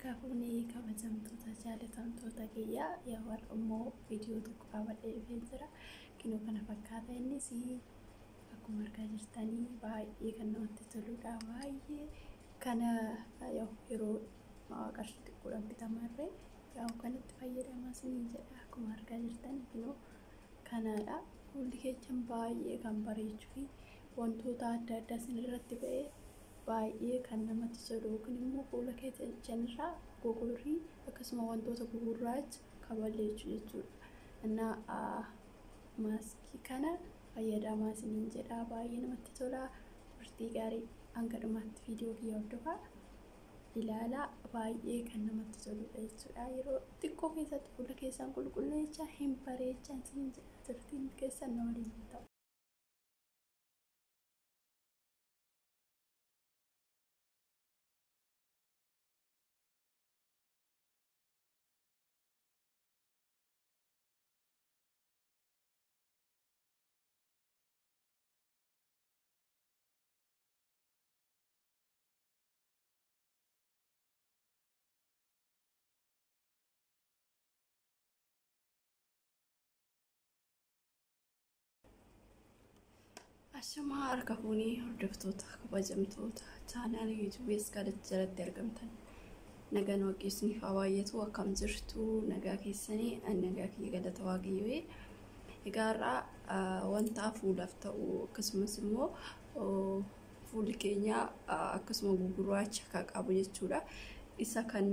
Harkaafuni kabajamtoota jaalatamtoota kiyyaa yaa warra immoo viidiyoo tokko qabadhee dhufee jira. Kinoo kana fakkaata innis akkuma argaa jirtanii baay'ee kan namatti toludha. Baay'ee kana yeroo qarshii xiqqoodhaan bitamarree yaa kanatti fayyadamaa isiniin jedha. Akkuma argaa jirtan kinoo kanadha. Fuulli keenya baay'ee kan bareechuu fi wantoota adda addaa isinirratti ba'ee baay'ee kan namatti tolu kun immoo fuula keenyarraa gogorrii akkasuma wantoota gugurraacha kaballeechuu jechuudha. Innaa maaskii kana fayyadamaa isiniin jedha. Baay'ee namatti tola. Turtii gaarii hanga dhumaatti viidiyoo kiyya hordofaa ilaalaa. Baay'ee kan namatti toludha jechuudha. Yeroo xiqqoo keessatti fuula keessan qulqulleessaa hin bareechaa isiniin jedha. Turtiin keessan nama waliin ta'u. Asuma harkafuuni hordoftoota kabajamtoota chaanaala yuutuubees kadhatti jalatti argamtan nagaan waaqessaniif baay'eetu akkam jirtu nagaa keessanii nagaa kiyya galata waaqayyoo. Egaa wanta fuulaaf ta'u akkasumas immoo fuulli keenya akkasuma gugurraacha kan qabu jechuudha. Isa kan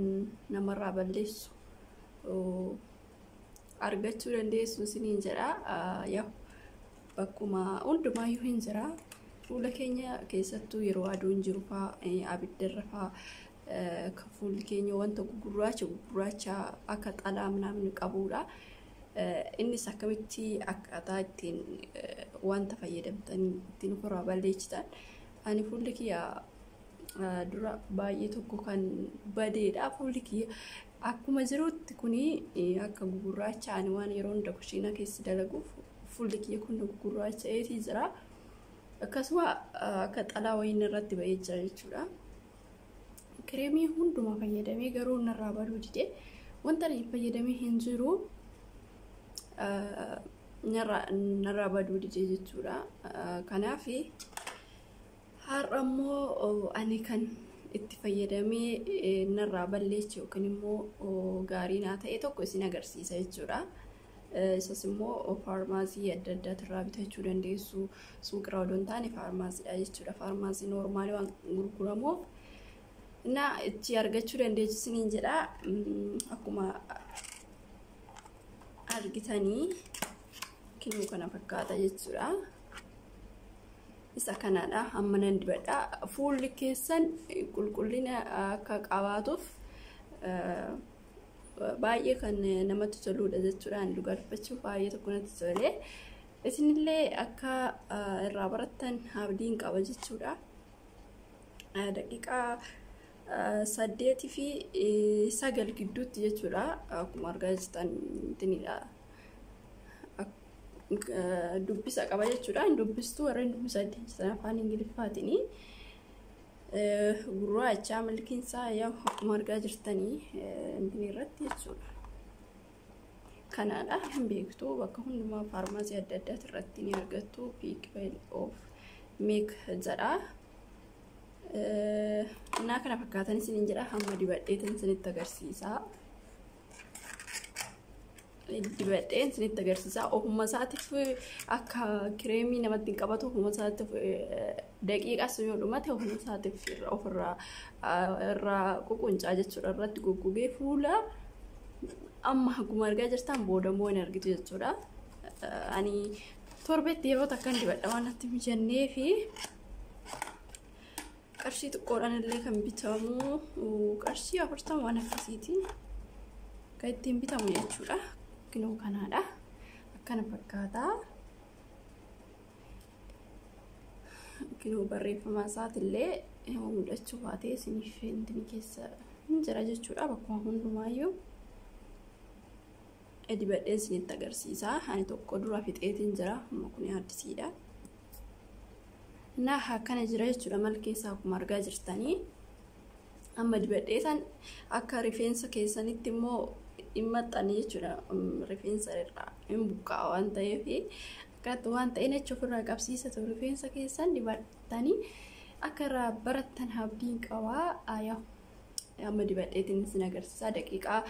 namarraa balleessu argachuu dandeessu isiniin jedha. Bakkuma hundumaayyuu hin jira. Fuula keenya keessattuu yeroo aduun jiru fa'aa abiddarra fa'aa fuulli keenya wanta gugurraacha akka xalaa namni qabudha. Innis akkamitti akkaataa ittiin wanta fayyadamtan ittiin ofirraa balleessitan. Ani fuulli kiyya dura baay'ee tokko kan badeedha. Fuulli kiyya akkuma jirutti kuni akka gugurraacha ani waan yeroo hunda kushiina keessa dalaguuf fuulli kiyya kun gugurraacha jira. Akkasuma akka xalaa wayii irratti ba'ee jira jechuudha. Kireemii hundumaa fayyadamee garuu narraa baduu didee wanta ani fayyadamee hin jiru narraa baduu didee jechuudha. Kanaaf har'a immoo ani kan itti fayyadamee narraa balleessu yookiin immoo gaarii naa ta'e tokko isin agarsiisa jechuudha. Isas immoo faarmaasii adda addaa bitachuu dandeessu. Suuqirraa odoo hin taane faarmaasiidha jechuudha. Faarmaasii noormaalii waan gurguramuuf itti argachuu dandeessu isiniin jedha. Akkuma argitanii kinoo kana fakkaata jechuudha. Isa kanadha. Amma nan dibadha. Fuulli keessan qulqullina akka qabaatuuf baay'ee kan namatti toludha jechuudha. Ani dhugaa dubbachuuf baay'ee tokko natti tole. Isinillee akka irraa barattan abdiin qaba jechuudha. Daqiiqaa 8 fi 9 gidduutti jechuudha. Akkuma argaa jirtan tinidha. Dubbisa qaba jechuudha. Dubbistuu warreen dubbisa adeemsisan afaan Ingiliffaatiin. Gurraacha milkiinsaa akkuma argaa jirtanii irratti jechuudha. Kanadha hin beektu bakka hundumaa faarmaasii adda addaati irratti ni argattu. Peak Veil of Make jedha. Innaa kana fakkaatan isiniin jedha. Hamma dibadheetiin isinitti agarsiisa. Dibadheen isinitti agarsiisa. Ofuma isaatiif akka kireemii namatti hin qabatu ofuma isaatiif daqiiqas yoo dhumate ofuma isaatiif ofirraa ququncaa jechuudha. Irratti goggogee fuula amma akkuma argaa jirtan booda immoo hin argitu jechuudha. Ani torbeetti yeroo takkan dibadha waan natti mijannee fi qarshii xiqqoodhaan illee kan bitamu qarshii 40 waan akkasiiti kan ittiin bitamu jechuudha. Kinoo kanadha. Akkana fakkaata. Kinoo barreeffama isaatillee mul'achuu baatee isiniif intini keessa jira jechuudha. Bakkuma hundumaayyuu dibadheen isinitti agarsiisa. Ani tokko dura fixeetiin jira. Amma kun addisiidha. Akkana jira jechuudha. Malkeessa akkuma argaa jirtanii amma dibadhee san akka rifeensa keessanitti immoo dhimmaxanii jechuudha. Rifeensa irraa hin buqqaa waan ta'eef akkatti waan ta'een jechuuf irraa qabsiisatu rifeensa keessan dibattanii akka irraa barattan abdiin qabaa. Amma dibadheetiin isin agarsiisaa daqiiqaa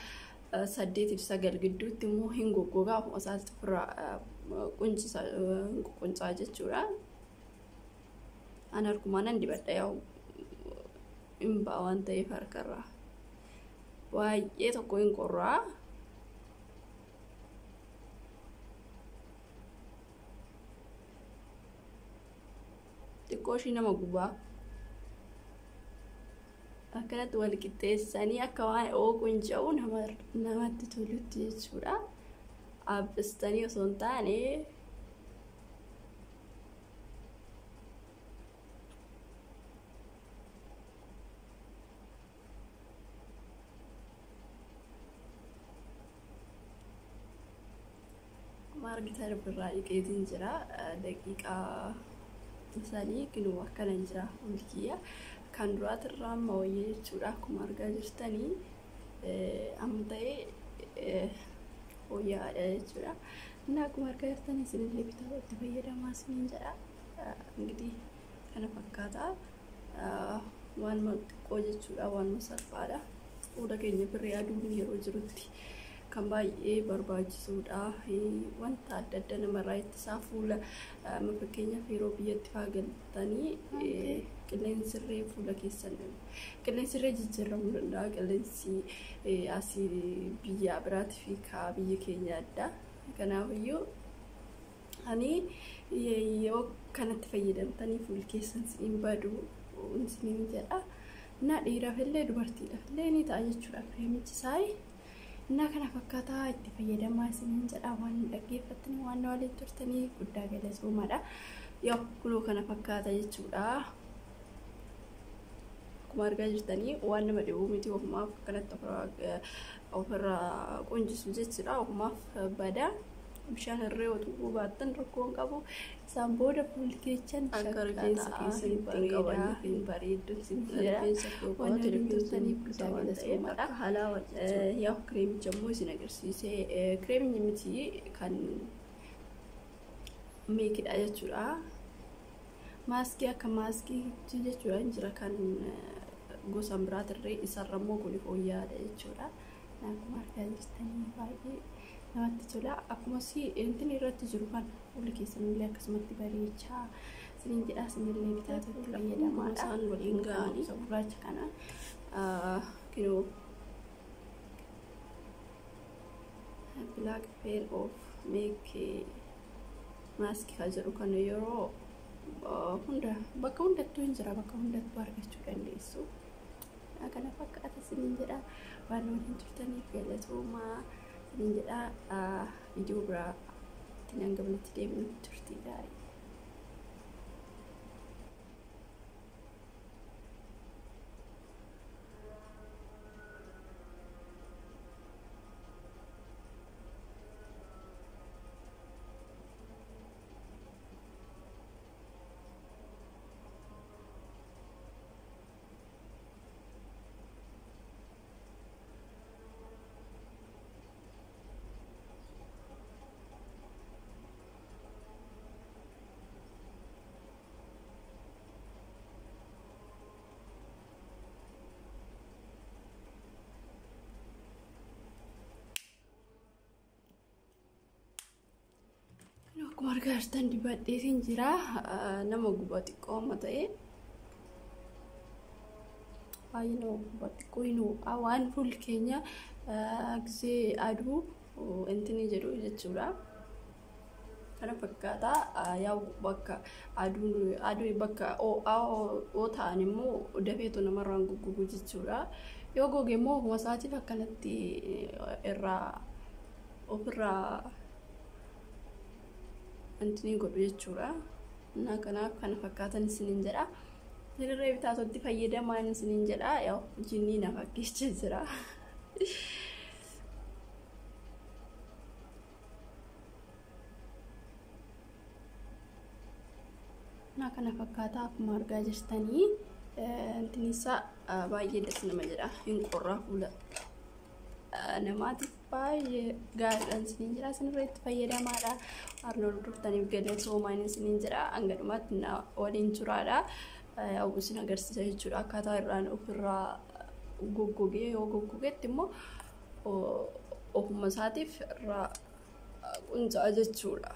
8-9 gidduutti immoo hin goggogaa ofuma isaatti ofirraa quncaa jechuudha. An harkumaan dibadha hin ba'a waan ta'eef harkarraa baay'ee tokko hin qorraa. Xiqqoo ishii nama gubaa akkanatti wal qixxeessanii akka waan qunca'u namatti tolutti jechuudha. Abbistanii osoo hin taane margita birraa dhiqeetiin jira. Daqiiqaa sanii kinuu akkana jira ulkiyya kan duraatirraa amma wayya jechuudha. Akkuma argaa jirtanii amma ta'ee wayyaadha jechuudha. Akkuma argaa jirtanii isinillee bitaa itti fayyadamaa isiniin jedha. Enggidii kana fakkaata waan xiqqoo jechuudha, waan salphaadha. Fuula keenya birrii aduun yeroo jirutti kan baay'ee barbaachisuudha. Wanta adda adda namarraa ittisaa fuula fakkeenyaaf yeroo biyyatti faagaltanii qilleensirree fuula keessan qilleensirree jijjiiramuu danda'a. Qilleensi asii biyya biraatii fi kaa biyya keenya adda. Kanaafiyyuu ani yoo kanatti fayyadamtanii fuula keessan siin badu isiniin jedha. Dhiiraaf illee dubartiidhaaf illee ni ta'a jechuudha kireemichi isaa. Kana fakkaataa itti fayyadamaa isiniin jedha. Waan dhaggeeffattanii waan waliin turtanii guddaa galatoomaadha. Kunoo kana fakkaata jechuudha. Akkuma argaa jirtanii waan nama dhibuu miti ofumaaf akkanatti ofirraa quncisu jechuudha. Ofumaaf bada bishaan irree otuu baattan rakkoo hin qabu. Isaan booda fuulli keessan akka rifeensa keessan hin bareeddu waan waliin turtanii guddaa galatoomaadha. Kireemicha immoo isin agarsiisee kireemichi miti kan meekidha jechuudha. Maaskii akka maaskii jechuudha jira kan gosa biraatirree isarra immoo kun fooyya'aadha jechuudha. Akkuma argaa jirtanii baay'ee namatti tola. Akkuma intin irratti jiru kan fuulli keessanillee akkasumatti bareechaa isiniin jedha. Isinillee bitaatutti fayyadamaadha. Isaan waliin ga'anii gurraacha kana kinoo black pair of make mask kan jedhu kan yeroo hunda bakka hundattuu hin jira, bakka hundattuu argachuu dandeessu. Kana fakkaata isiniin jedha. Waan waliin turtaniif galatoomaa isiniin jedha. Viidiyoo biraatti nan gabaatti deemnu turtii gaarii. Akkuma argaa jirtan dibadheetiin jira. Nama guba xiqqoo amma ta'e baay'ee nama guba xiqqoo waan fuulli keenya gisee aduu intini jedhu jechuudha. Kana fakkaata. Bakka aduu bakka oo ta'an immoo dafeetu namarraan goggogu jechuudha. Yoo goge immoo ofuma isaatiif akkanatti ofirraa antini godhu jechuudha. Kanaaf kana fakkaatan isiniin jedha. Sirree bitaatutti fayyadamaan isiniin jedha. Jinnii na fakkeessee jira. Kana fakkaata akkuma argaa jirtanii Antinisa baay'ee das nama jedha hin qorraa fuula namaatiif baay'ee gaariidhaan isiniin jira isinirratti fayyadamaadha. Arnoon turtaniif galatoomaa isiniin jira hanga dhumaatti waliin turaadha. Isin agarsiisa jechuudha akkaataa irraan ofirraa goggogee yoo goggogeetti immoo ofuma isaatiif irraa quncaa jechuudha.